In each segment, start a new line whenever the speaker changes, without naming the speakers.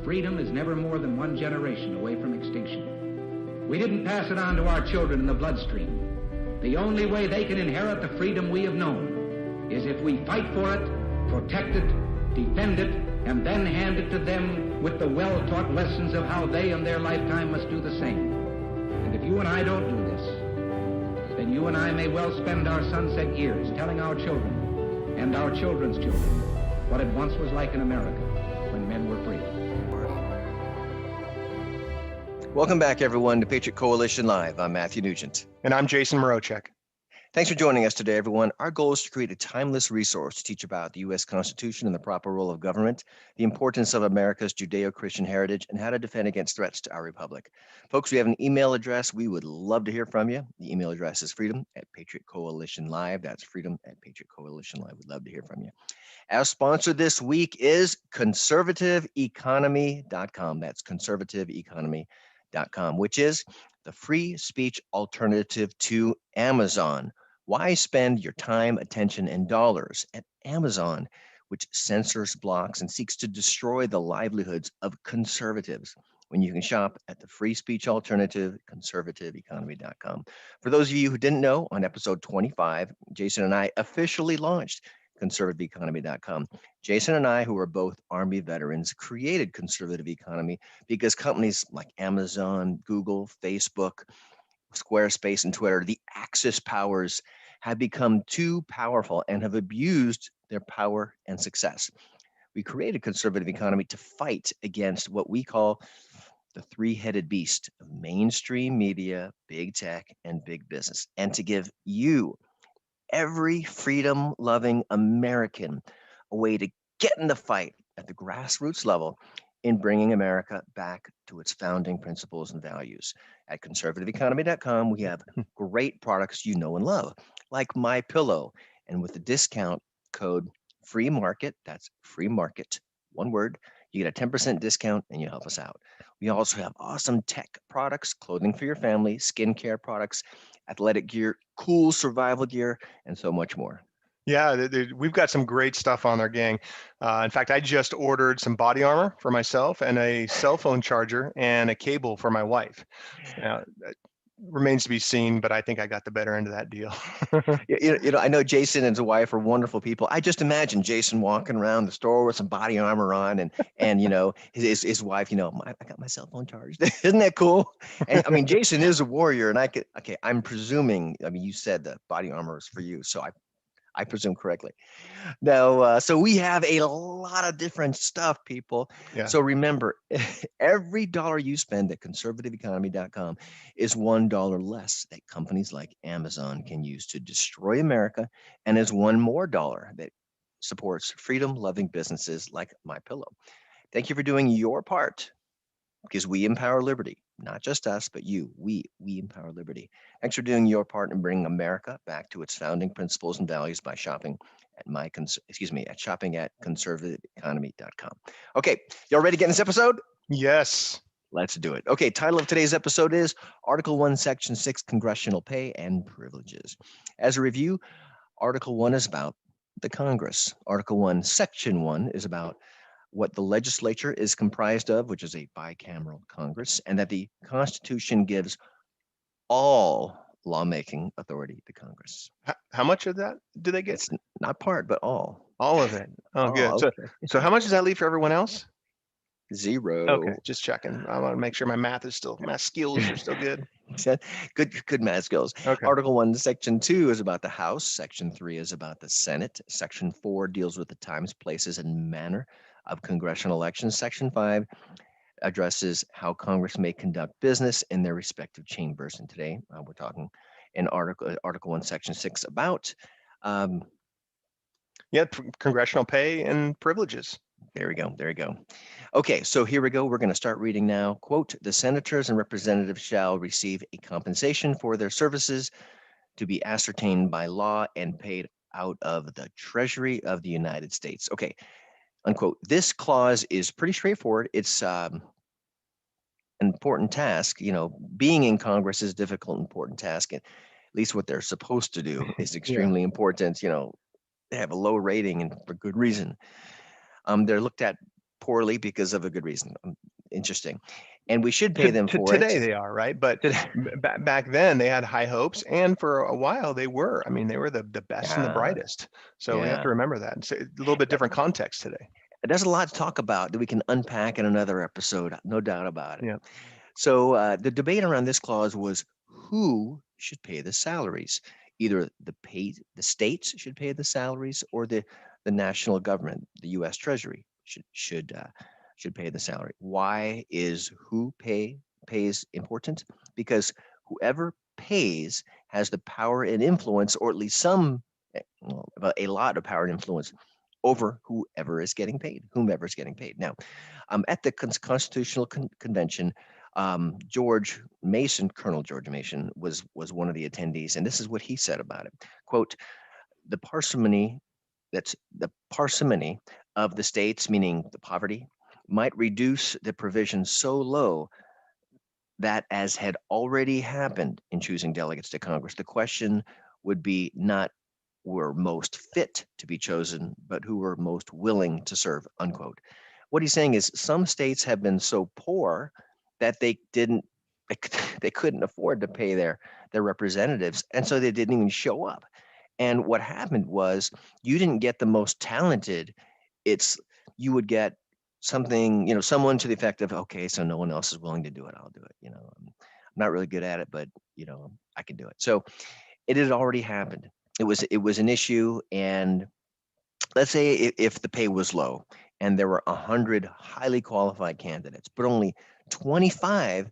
freedom is never more than one generation away from extinction. We didn't pass it on to our children in the bloodstream. The only way they can inherit the freedom we have known is if we fight for it, protect it, defend it, and then hand it to them with the well-taught lessons of how they in their lifetime must do the same. And if you and I don't do this, then you and I may well spend our sunset years telling our children and our children's children what it once was like in America when men were free.
Welcome back, everyone, to Patriot Coalition Live. I'm Matthew Nugent.
And I'm Jason Morochek.
Thanks for joining us today, everyone. Our goal is to create a timeless resource to teach about the U.S. Constitution and the proper role of government, the importance of America's Judeo-Christian heritage, and how to defend against threats to our republic. Folks, we have an email address. We would love to hear from you. The email address is freedom@patriotcoalitionlive. That's freedom@patriotcoalitionlive. We'd love to hear from you. Our sponsor this week is conservativeeconomy.com. That's conservativeeconomy.com, which is the free speech alternative to Amazon. Why spend your time, attention, and dollars at Amazon, which censors, blocks, and seeks to destroy the livelihoods of conservatives, when you can shop at the free speech alternative, conservativeeconomy.com? For those of you who didn't know, on episode 25, Jason and I officially launched conservativeeconomy.com. Jason and I, who are both Army veterans, created Conservative Economy because companies like Amazon, Google, Facebook, Squarespace, and Twitter, the Axis powers, have become too powerful and have abused their power and success. We created Conservative Economy to fight against what we call the three-headed beast of mainstream media, big tech, and big business, and to give you, every freedom-loving American, a way to get in the fight at the grassroots level in bringing America back to its founding principles and values. At conservativeeconomy.com, we have great products you know and love, like MyPillow, and with the discount code FREEMARKET, that's free market, one word, you get a 10% discount and you help us out. We also have awesome tech products, clothing for your family, skincare products, athletic gear, cool survival gear, and so much more.
Yeah, we've got some great stuff on there, gang. In fact, I just ordered some body armor for myself and a cell phone charger and a cable for my wife. Now, remains to be seen, but I think I got the better end of that deal.
I know Jason and his wife are wonderful people. I just imagine Jason walking around the store with some body armor on, and his wife, I got my cell phone charged. Isn't that cool? And I mean, Jason is a warrior, and I'm presuming. I mean, you said the body armor is for you, so I presume correctly. Now, so we have a lot of different stuff, people.
Yeah.
So remember, every dollar you spend at conservativeeconomy.com is $1 less that companies like Amazon can use to destroy America, and is one more dollar that supports freedom-loving businesses like MyPillow. Thank you for doing your part, because we empower liberty. Not just us, but you. We empower liberty. Thanks for doing your part in bringing America back to its founding principles and values by shopping at shopping at conservativeeconomy.com. Okay, y'all ready to get in this episode?
Yes.
Let's do it. Okay, title of today's episode is Article 1, Section 6, Congressional Pay and Privileges. As a review, Article 1 is about the Congress. Article 1, Section 1 is about what the legislature is comprised of, which is a bicameral Congress, and that the Constitution gives all lawmaking authority to Congress.
How much of that do they get?
It's not part, but all.
All of it. Oh, good. Okay. So how much does that leave for everyone else?
0.
Okay, just checking. I want to make sure my skills are still good.
Good math skills.
Okay.
Article 1, Section 2 is about the House. Section 3 is about the Senate. Section 4 deals with the times, places, and manner of congressional elections. Section 5 addresses how Congress may conduct business in their respective chambers. And today we're talking in Article 1, Section 6 about
congressional pay and privileges.
There we go. Okay, so here we go. We're going to start reading now. Quote, the senators and representatives shall receive a compensation for their services to be ascertained by law and paid out of the Treasury of the United States. Okay, unquote. This clause is pretty straightforward. It's an important task. Being in Congress is a difficult, important task. And at least what they're supposed to do is extremely important. They have a low rating, and for good reason. They're looked at poorly because of a good reason. Interesting. And we should pay them for
today
it.
they are, right? But back then they had high hopes, and for a while they were. I mean, they were the best and the
Yeah,
brightest. So we have
yeah.
to remember that. It's a little bit different context today.
There's a lot to talk about that we can unpack in another episode, no doubt about it.
Yeah.
So the debate around this clause was who should pay the salaries. Either the states should pay the salaries, or the national government, the U.S. Treasury should pay the salary. Why is who pays important? Because whoever pays has the power and influence, or at least some, a lot of power and influence over whomever is getting paid. Now, at the Constitutional Convention, Colonel George Mason was one of the attendees, and this is what he said about it. Quote, the parsimony of the states, meaning the poverty, might reduce the provision so low that, as had already happened in choosing delegates to Congress, the question would be not were most fit to be chosen, but who were most willing to serve, unquote. What he's saying is some states have been so poor that they couldn't afford to pay their representatives, and so they didn't even show up. And what happened was you didn't get the most talented. You would get something, someone to the effect of, okay, so no one else is willing to do it, I'll do it. I'm not really good at it, but I can do it. So it had already happened. It was an issue, and let's say if the pay was low and there were 100 highly qualified candidates, but only 25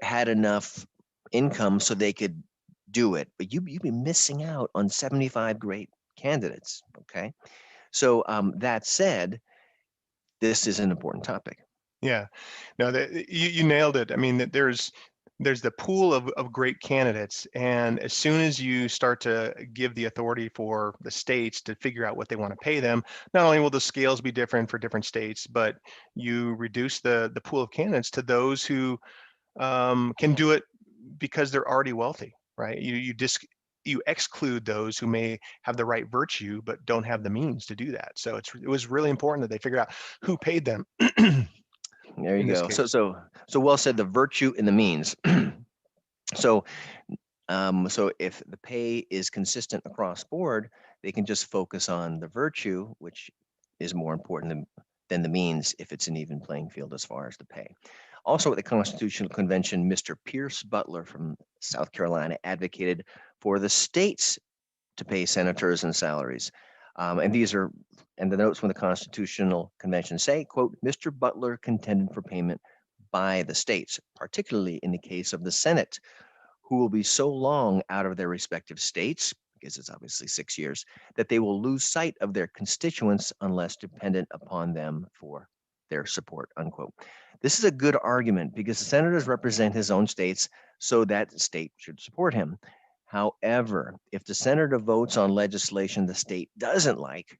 had enough income so they could do it, but you'd be missing out on 75 great candidates. Okay, so that said, this is an important topic.
Yeah, no, you nailed it. I mean, there's the pool of great candidates, and as soon as you start to give the authority for the states to figure out what they want to pay them, not only will the scales be different for different states, but you reduce the pool of candidates to those who can do it because they're already wealthy, right? You exclude those who may have the right virtue but don't have the means to do that. So it was really important that they figure out who paid them.
There you
In this
go.
case.
So well said. The virtue and the means. So if the pay is consistent across board, they can just focus on the virtue, which is more important than the means if it's an even playing field as far as the pay. Also at the Constitutional Convention, Mr. Pierce Butler from South Carolina advocated for the states to pay senators and salaries. And the notes from the Constitutional Convention say, quote, Mr. Butler contended for payment by the states, particularly in the case of the Senate, who will be so long out of their respective states, because it's obviously 6 years, that they will lose sight of their constituents unless dependent upon them for their support, unquote. This is a good argument because the senators represent his own states, so that state should support him. However, if the senator votes on legislation the state doesn't like,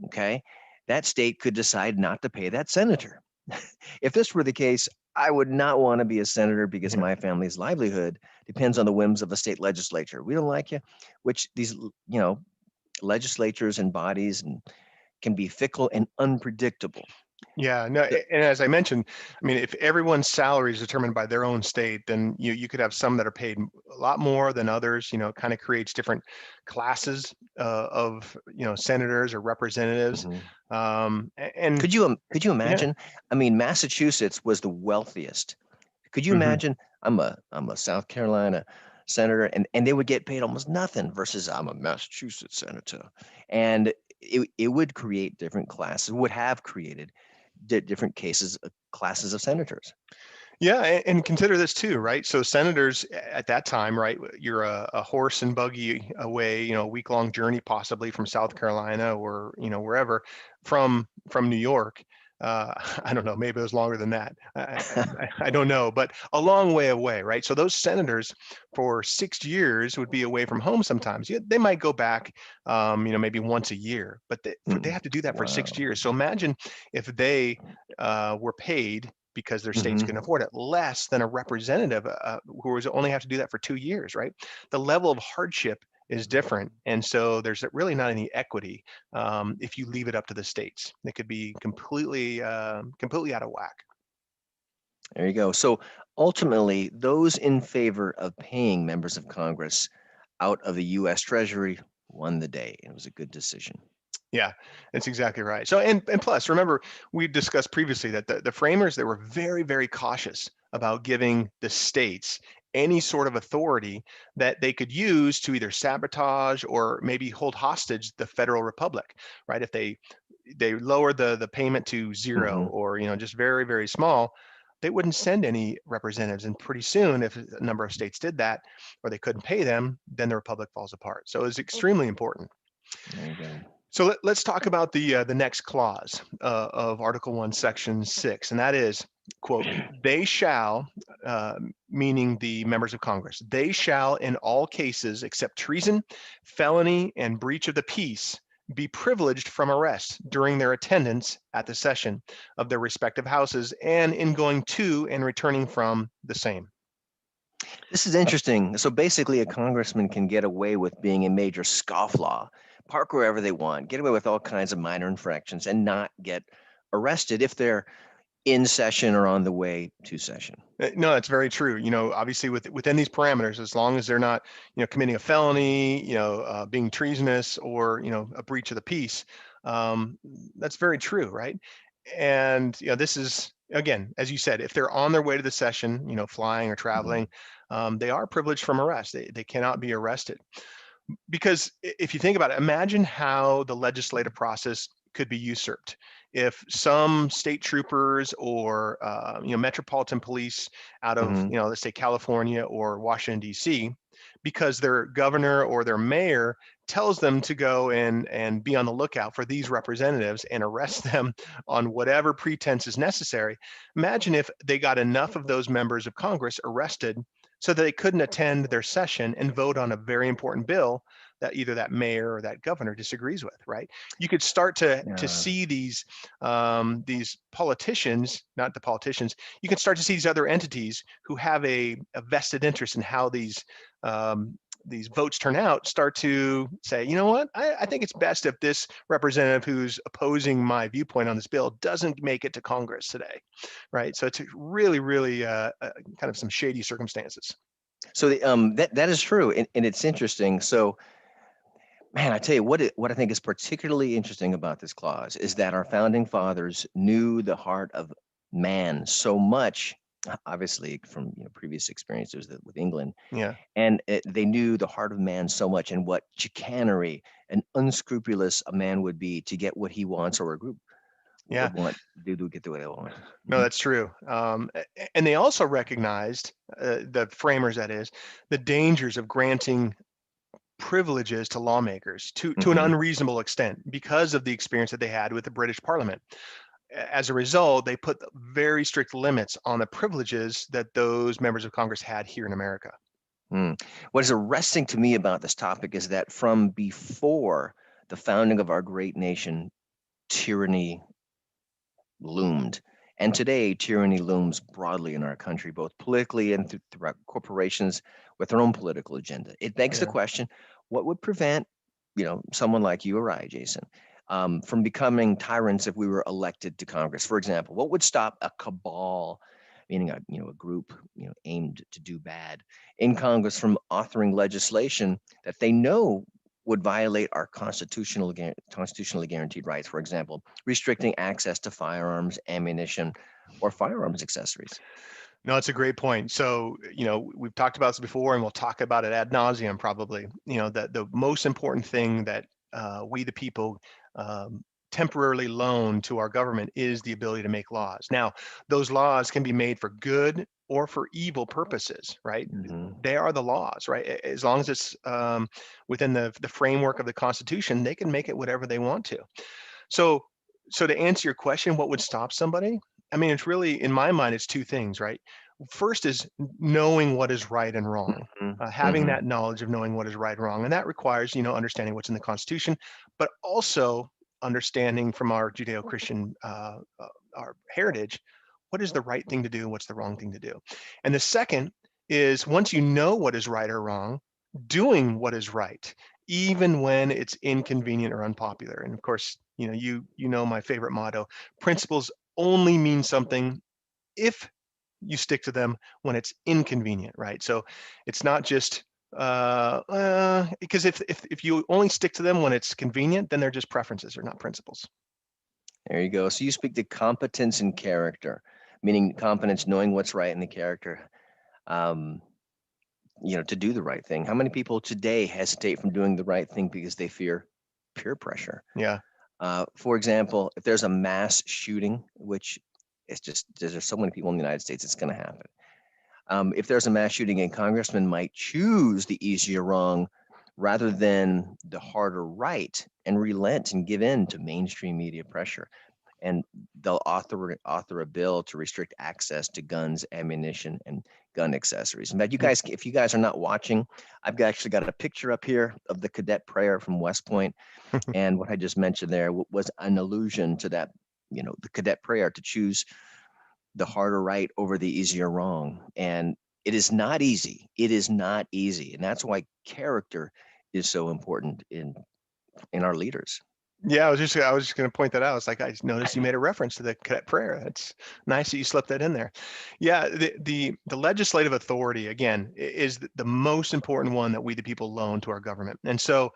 okay, that state could decide not to pay that senator. If this were the case, I would not want to be a senator because my family's livelihood depends on the whims of a state legislature. We don't like you, which these, legislatures and bodies can be fickle and unpredictable.
Yeah, no, and as I mentioned, I mean, if everyone's salary is determined by their own state, then you could have some that are paid a lot more than others. It kind of creates different classes of senators or representatives. And
could you imagine? Yeah. I mean, Massachusetts was the wealthiest. Could you imagine? I'm a South Carolina senator, and they would get paid almost nothing versus I'm a Massachusetts senator, and it would create different classes. Would have created different classes of senators.
Yeah, and consider this too, right? So senators at that time, right? You're a horse and buggy away, a week-long journey possibly from South Carolina or wherever from New York. I don't know, maybe it was longer than that. I don't know, but a long way away, right? So those senators for 6 years would be away from home sometimes. They might go back, maybe once a year, but they have to do that for 6 years. So imagine if they were paid because their states can afford it less than a representative who only have to do that for 2 years, right? The level of hardship is different. And so there's really not any equity if you leave it up to the states. It could be completely out of whack.
There you go. So ultimately, those in favor of paying members of Congress out of the U.S. Treasury won the day. It was a good decision.
Yeah, that's exactly right. So, and plus, remember, we discussed previously that the framers, they were very, very cautious about giving the states any sort of authority that they could use to either sabotage or maybe hold hostage the federal republic, right? If they lowered the payment to zero,
Hmm.
or just very, very small, they wouldn't send any representatives. And pretty soon, if a number of states did that, or they couldn't pay them, then the republic falls apart. So it's extremely important.
There you go.
So let's talk about the next clause of Article 1, Section 6, and that is, quote, they shall, meaning the members of Congress, they shall in all cases except treason, felony, and breach of the peace be privileged from arrest during their attendance at the session of their respective houses and in going to and returning from the same.
This is interesting. So basically, a congressman can get away with being a major scofflaw, park wherever they want, get away with all kinds of minor infractions, and not get arrested if they're in session or on the way to session.
No, that's very true. Obviously within these parameters, as long as they're not, committing a felony, being treasonous, or, a breach of the peace, that's very true, right? And, this is, again, as you said, if they're on their way to the session, flying or traveling, they are privileged from arrest. They cannot be arrested. Because if you think about it, imagine how the legislative process could be usurped if some state troopers or metropolitan police out of
Hmm.
let's say California or Washington D.C., because their governor or their mayor tells them to go and be on the lookout for these representatives and arrest them on whatever pretense is necessary. Imagine if they got enough of those members of Congress arrested so that they couldn't attend their session and vote on a very important bill that either that mayor or that governor disagrees with, right? You could start to
Yeah.
see these politicians, not the politicians, you can start to see these other entities who have a vested interest in how these votes turn out, start to say, you know what, I think it's best if this representative who's opposing my viewpoint on this bill doesn't make it to Congress today, right? So it's really, really kind of some shady circumstances.
So that is true, and it's interesting. So, man, I tell you what I think is particularly interesting about this clause is that our founding fathers knew the heart of man so much, obviously from previous experiences with England,
Yeah.
and they knew the heart of man so much and what chicanery and unscrupulous a man would be to get what he wants or a group
Yeah.
would want to get the way they want.
No,
Mhm.
that's true. And they also recognized, the framers, that is, the dangers of granting privileges to lawmakers to an
Mhm.
unreasonable extent because of the experience that they had with the British Parliament. As a result, they put very strict limits on the privileges that those members of Congress had here in America.
Mm. What is arresting to me about this topic is that from before the founding of our great nation, tyranny loomed. And today, tyranny looms broadly in our country, both politically and throughout corporations with their own political agenda. It begs the
Yeah.
question: what would prevent, someone like you or I, Jason, from becoming tyrants if we were elected to Congress? For example, what would stop a cabal, meaning a group aimed to do bad, in Congress from authoring legislation that they know would violate our constitutionally guaranteed rights? For example, restricting access to firearms, ammunition, or firearms accessories.
No, it's a great point. So, we've talked about this before, and we'll talk about it ad nauseum probably. That the most important thing that we, the people, temporarily loan to our government is the ability to make laws. Now, those laws can be made for good or for evil purposes, right?
Hmm.
They are the laws, right? As long as it's within the framework of the Constitution, they can make it whatever they want to. So, so to answer your question, what would stop somebody? I mean, it's really, in my mind, it's two things, right? First is knowing what is right and wrong,
Hmm.
having
Hmm.
that knowledge of knowing what is right and wrong, and that requires, understanding what's in the Constitution, but also understanding from our Judeo-Christian our heritage, what is the right thing to do, what's the wrong thing to do. And the second is, once you know what is right or wrong, doing what is right, even when it's inconvenient or unpopular. And of course, you know my favorite motto: principles only mean something if you stick to them when it's inconvenient, right? So it's not just because if you only stick to them when it's convenient, then they're just preferences or not principles.
There you go. So you speak to competence and character, meaning competence, knowing what's right, in the character, um, to do the right thing. How many people today hesitate from doing the right thing because they fear peer pressure?
Yeah.
For example, if there's a mass shooting, which it's just there's so many people in the United States, it's going to happen. If there's a mass shooting, a congressman might choose the easier wrong rather than the harder right and relent and give in to mainstream media pressure. And they'll author a bill to restrict access to guns, ammunition, and gun accessories. In fact, if you guys are not watching, actually got a picture up here of the cadet prayer from West Point. And what I just mentioned there was an allusion to that, the cadet prayer to choose the harder right over the easier wrong. And it is not easy. It is not easy. And that's why character is so important in our leaders.
Yeah, I was just going to point that out. It's like I noticed you made a reference to the cadet prayer. It's nice that you slipped that in there. Yeah, the legislative authority again is the most important one that we the people loan to our government. And so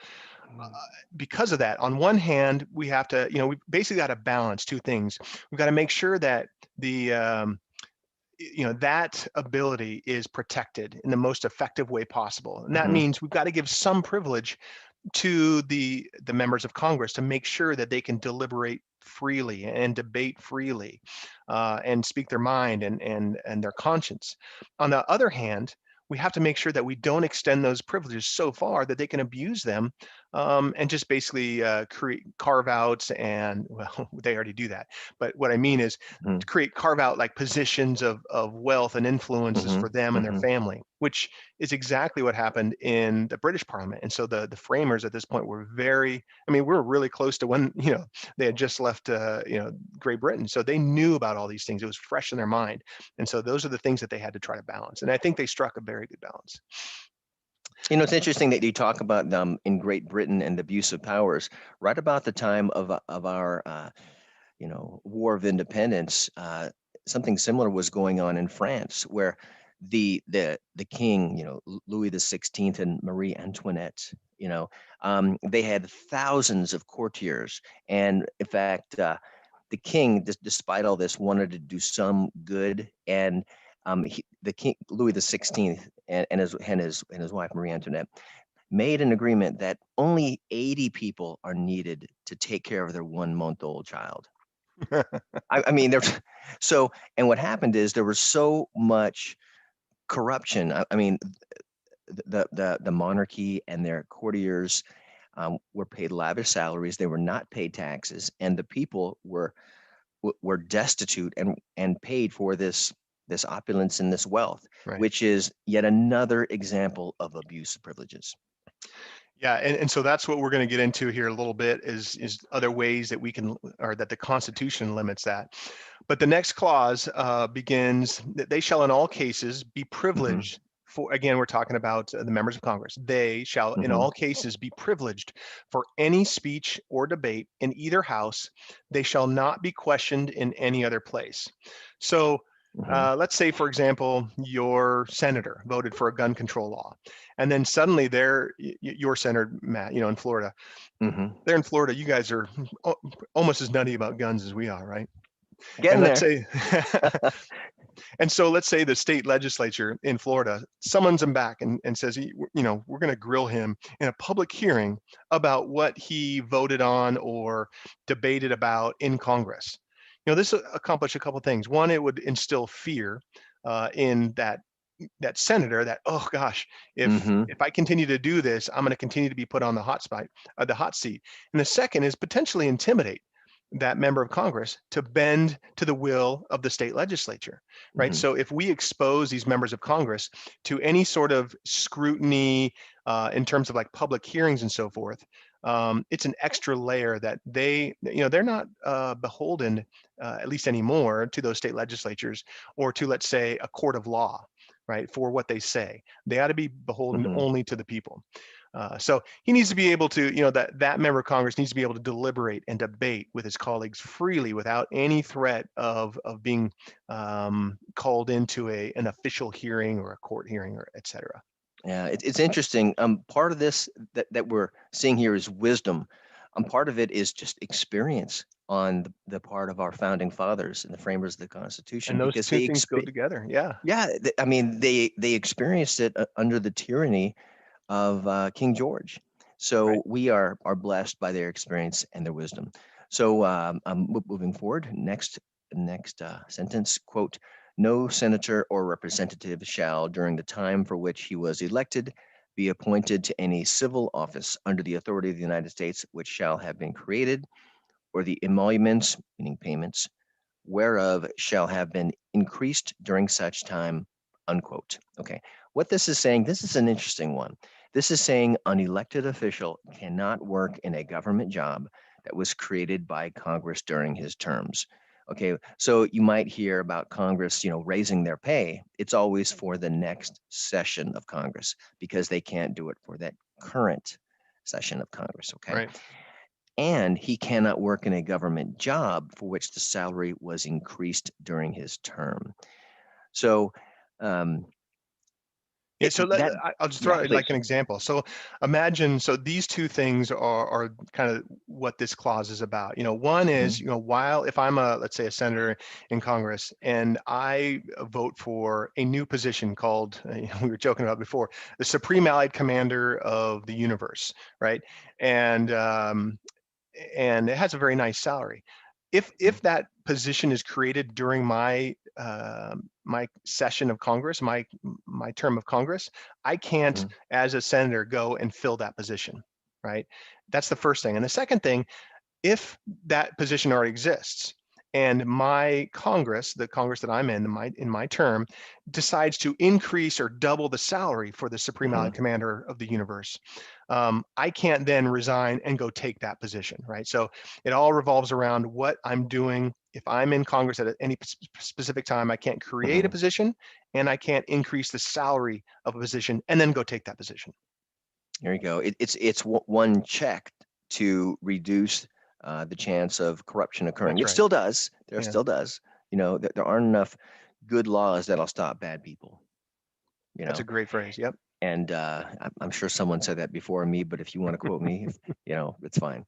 because of that, on one hand, we have to, we basically got to balance two things. We've got to make sure that the that ability is protected in the most effective way possible. And that means we've got to give some privilege to the members of Congress to make sure that they can deliberate freely and debate freely and speak their mind and their conscience. On the other hand, we have to make sure that we don't extend those privileges so far that they can abuse them and just basically create carve outs and, well, they already do that. But what I mean is to create carve out like positions of wealth and influences for them and their family, which is exactly what happened in the British Parliament. And so the framers at this point were we're really close to when, they had just left, Great Britain. So they knew about all these things. It was fresh in their mind. And so those are the things that they had to try to balance. And I think they struck a very good balance.
It's interesting that you talk about in Great Britain and the abuse of powers. Right about the time of our, War of Independence, something similar was going on in France, where the king, Louis XVI and Marie Antoinette, they had thousands of courtiers, and in fact, the king, despite all this, wanted to do some good, and the king Louis XVI and his wife Marie Antoinette made an agreement that only 80 people are needed to take care of their 1-month-old child. I mean, there's and what happened is there was so much corruption. I mean, the monarchy and their courtiers were paid lavish salaries. They were not paid taxes, and the people were destitute and paid for this opulence and this wealth,
Right.
which is yet another example of abuse of privileges.
Yeah, and so that's what we're going to get into here a little bit is other ways that we can, or that the Constitution limits that. But the next clause begins that they shall in all cases be privileged for, again, we're talking about the members of Congress. They shall in all cases be privileged for any speech or debate in either house. They shall not be questioned in any other place. So let's say, for example, your senator voted for a gun control law, and then suddenly your senator, Matt, in Florida, they're in Florida. You guys are almost as nutty about guns as we are, right?
Getting
let's
there.
say, and so let's say the state legislature in Florida summons him back and says, we're going to grill him in a public hearing about what he voted on or debated about in Congress. This accomplished a couple of things. One, it would instill fear in that senator that, oh gosh, if I continue to do this, I'm going to continue to be put on the hot seat. And the second is potentially intimidate that member of Congress to bend to the will of the state legislature, right? So if we expose these members of Congress to any sort of scrutiny in terms of like public hearings and so forth, it's an extra layer that they're not beholden, at least anymore, to those state legislatures or to, let's say, a court of law. right, for what they say. They ought to be beholden
Mhm.
only to the people. So he needs to be able to, that member of Congress needs to be able to deliberate and debate with his colleagues freely without any threat of being called into an official hearing or a court hearing, or et cetera.
Yeah, it's interesting. Part of this that we're seeing here is wisdom. Part of it is just experience on the part of our founding fathers and the framers of the Constitution,
And those
because
two things go together. Yeah.
yeah, I mean, they experienced it under the tyranny of King George.
Right.
So we are blessed by their experience and their wisdom. So moving forward, next sentence, quote, no senator or representative shall, during the time for which he was elected, be appointed to any civil office under the authority of the United States, which shall have been created, or the emoluments, meaning payments, whereof shall have been increased during such time, unquote. Okay, what this is saying, this is an interesting one. This is saying an elected official cannot work in a government job that was created by Congress during his terms. Okay, so you might hear about Congress, raising their pay. It's always for the next session of Congress because they can't do it for that current session of Congress. Okay,
Right.
and he cannot work in a government job for which the salary was increased during his term. So um,
Yeah, so
that,
I'll just
yeah,
throw out like
please.
an example. So imagine, so these two things are kind of what this clause is about. One is,
Mhm.
while if I'm let's say a senator in Congress and I vote for a new position called, we were joking about before, the Supreme Allied Commander of the Universe, right? And and it has a very nice salary. If that position is created during my my session of Congress, my term of Congress, I can't,
Mhm.
as a senator, go and fill that position, right? That's the first thing. And the second thing, if that position already exists and my Congress, the Congress that I'm in my term, decides to increase or double the salary for the Supreme Allied
Mhm.
Commander of the Universe, I can't then resign and go take that position, right? So it all revolves around what I'm doing. If I'm in Congress at any specific time, I can't create a
Mhm.
position and I can't increase the salary of a position and then go take that position.
There you go. It's one check to reduce the chance of corruption occurring.
That's
It
right.
still does. There
Yeah,
still does. There aren't enough good laws that'll stop bad people. You
that's a
know,
great phrase. Yep.
and I'm sure someone said that before me, but if you want to quote me, it's fine.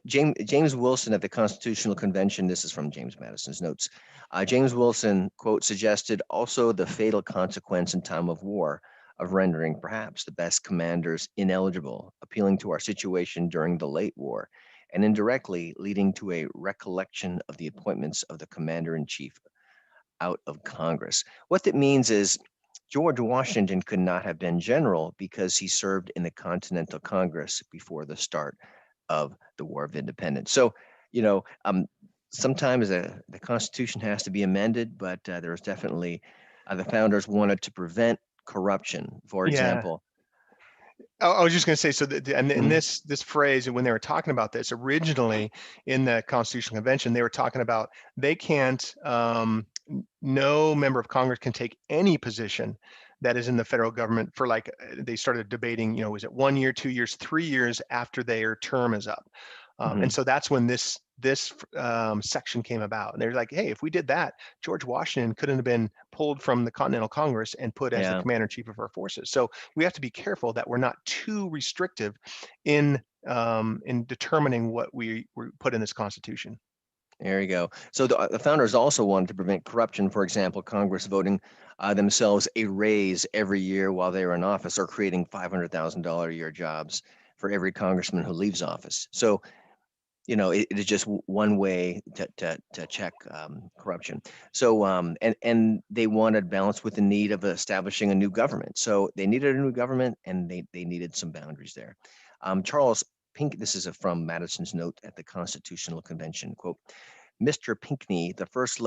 James Wilson at the Constitutional Convention, this is from James Madison's notes. James Wilson, quote, suggested also the fatal consequence in time of war of rendering perhaps the best commanders ineligible, appealing to our situation during the late war, and indirectly leading to a recollection of the appointments of the commander-in-chief out of Congress. What that means is George Washington could not have been general because he served in the Continental Congress before the start of the War of Independence. So, you know, um, sometimes the Constitution has to be amended, but there's definitely the founders wanted to prevent corruption. For
Yeah.
example,
I was just going to say, so and in
mhm,
this phrase, when they were talking about this originally in the Constitutional Convention, they were talking about they can't, no member of Congress can take any position that is in the federal government for like, they started debating, is it 1 year, 2 years, 3 years after their term is up. And
mhm,
so that's when this section came about. And they're like, hey, if we did that, George Washington couldn't have been pulled from the Continental Congress and put as the
yeah.
commander in chief of our forces. So we have to be careful that we're not too restrictive in determining what we put in this Constitution.
There you go. So the founders also wanted to prevent corruption. For example, Congress voting themselves a raise every year while they were in office, or creating $500,000 a year jobs for every congressman who leaves office. So it is just one way to check corruption. So and they wanted balance with the need of establishing a new government. So they needed a new government, and they needed some boundaries there. Charles Pink, this is from Madison's note at the Constitutional Convention, quote, Mr. Pinckney,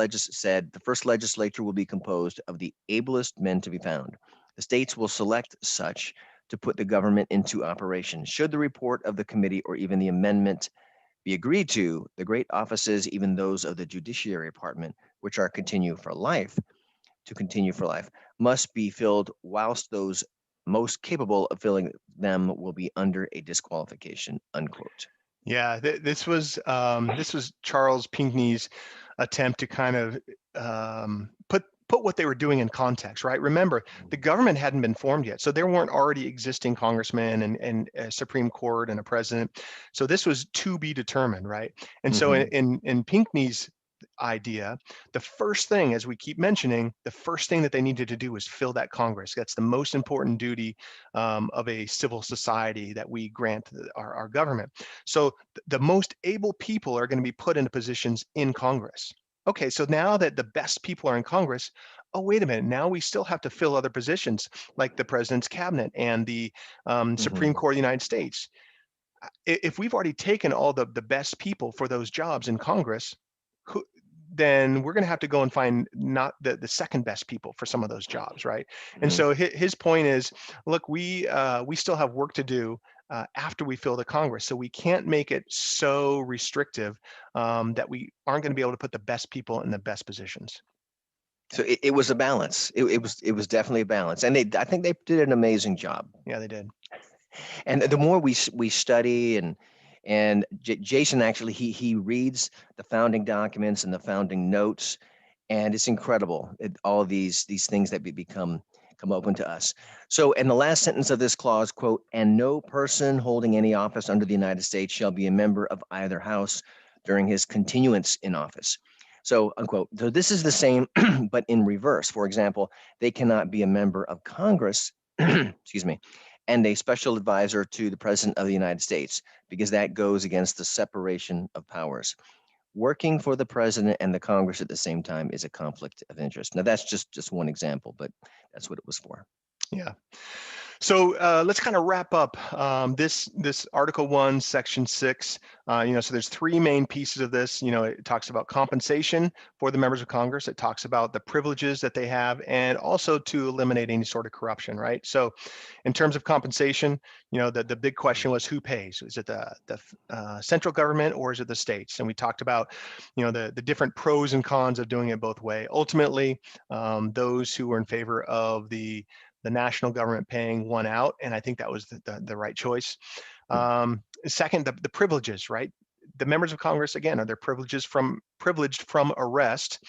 said the first legislature will be composed of the ablest men to be found. The states will select such to put the government into operation. Should the report of the committee or even the amendment be agreed to, the great offices, even those of the Judiciary Department, which are continue for life, to continue for life must be filled whilst those most capable of filling them will be under a disqualification, unquote.
Yeah, this was Charles Pinckney's attempt to kind of put what they were doing in context, right? Remember, the government hadn't been formed yet, so there weren't already existing congressmen and a Supreme Court and a president. So this was to be determined, right? And so in Pinckney's idea, the first thing, as we keep mentioning, the first thing that they needed to do was fill that Congress. That's the most important duty of a civil society that we grant our government. So the most able people are going to be put into positions in Congress. Okay, so now that the best people are in Congress, oh, wait a minute, now we still have to fill other positions like the president's cabinet and the Supreme Court of the United States. If we've already taken all the best people for those jobs in Congress, then we're going to have to go and find not the second best people for some of those jobs, right? And so his point is, look, we still have work to do after we fill the Congress, so we can't make it so restrictive that we aren't going to be able to put the best people in the best positions.
So it was a balance. It was definitely a balance, and I think they did an amazing job.
Yeah, they did.
And the more we study and Jason actually he reads the founding documents and the founding notes, and it's incredible. All of these things that come open to us. So in the last sentence of this clause, quote, "And no person holding any office under the United States shall be a member of either house during his continuance in office." So, unquote. So this is the same, but in reverse. For example, they cannot be a member of Congress, excuse me, and a special advisor to the President of the United States, because that goes against the separation of powers. Working for the president and the Congress at the same time is a conflict of interest. Now, that's just one example, but that's what it was for.
Yeah. So let's kind of wrap up this Article 1, Section 6. So there's three main pieces of this. It talks about compensation for the members of Congress. It talks about the privileges that they have, and also to eliminate any sort of corruption, right? So in terms of compensation, the big question was who pays? Is it the central government or is it the states? And we talked about, the different pros and cons of doing it both ways. Ultimately, those who were in favor of the national government paying one out, and I think that was the right choice. Second, the privileges, right? The members of Congress, again, are privileged from arrest,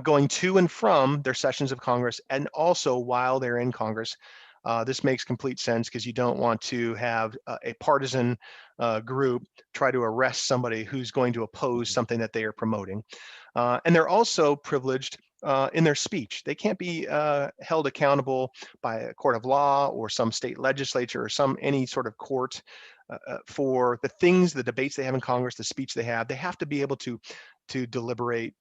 going to and from their sessions of Congress, and also while they're in Congress. This makes complete sense because you don't want to have a partisan group try to arrest somebody who's going to oppose something that they are promoting. And they're also privileged in their speech. They can't be held accountable by a court of law or some state legislature or any sort of court for the debates they have in Congress, the speech they have. They have to be able to deliberate,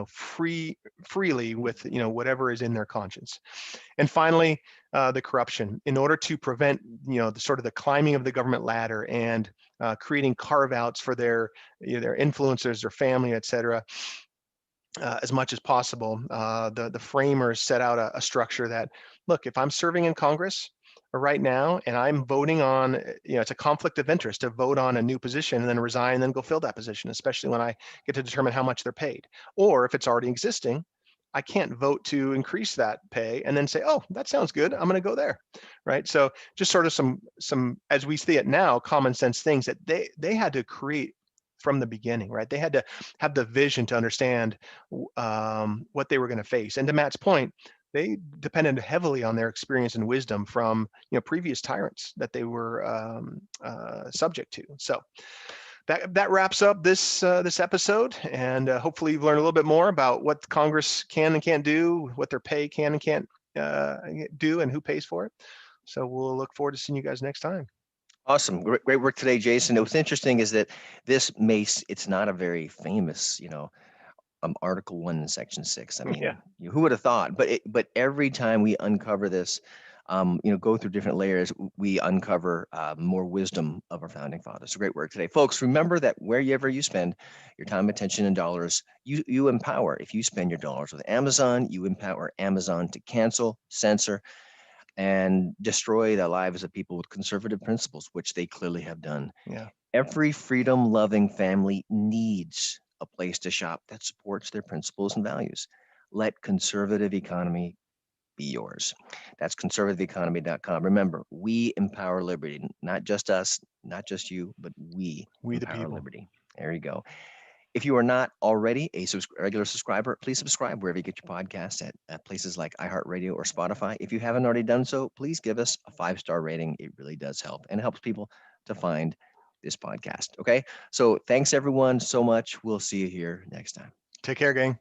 freely with, whatever is in their conscience. And finally, the corruption. In order to prevent, the climbing of the government ladder and creating carve-outs for their influencers, their family, et cetera, as much as possible, the framers set out a structure that, look, if I'm serving in Congress right now and I'm voting on, it's a conflict of interest to vote on a new position and then resign and then go fill that position, especially when I get to determine how much they're paid. Or if it's already existing, I can't vote to increase that pay and then say, oh, that sounds good, I'm going to go there, right? So just sort of some, as we see it now, common sense things that they had to create from the beginning, right? They had to have the vision to understand what they were going to face. And to Matt's point, they depended heavily on their experience and wisdom from previous tyrants that they were subject to. So that wraps up this episode, and hopefully you've learned a little bit more about what Congress can and can't do, what their pay can and can't do, and who pays for it. So we'll look forward to seeing you guys next time.
Awesome. Great work today, Jason. What's interesting is that it's not a very famous, Article 1, Section 6. I mean,
Yeah.
Who would have thought? But every time we uncover this, go through different layers, we uncover more wisdom of our founding fathers. So great work today, folks. Remember that wherever you spend your time, attention, and dollars, you empower. If you spend your dollars with Amazon, you empower Amazon to cancel, censor, and destroy the lives of people with conservative principles, which they clearly have done.
Yeah.
Every freedom-loving family needs a place to shop that supports their principles and values. Let conservative economy be yours. That's conservativeeconomy.com. Remember, we empower liberty, not just us, not just you, but we
We the
empower
people.
liberty. There you go. If you are not already a regular subscriber, please subscribe wherever you get your podcasts at places like iHeartRadio or Spotify. If you haven't already done so, please give us a 5-star rating. It really does help and helps people to find this podcast. Okay. So thanks everyone so much. We'll see you here next time.
Take care, gang.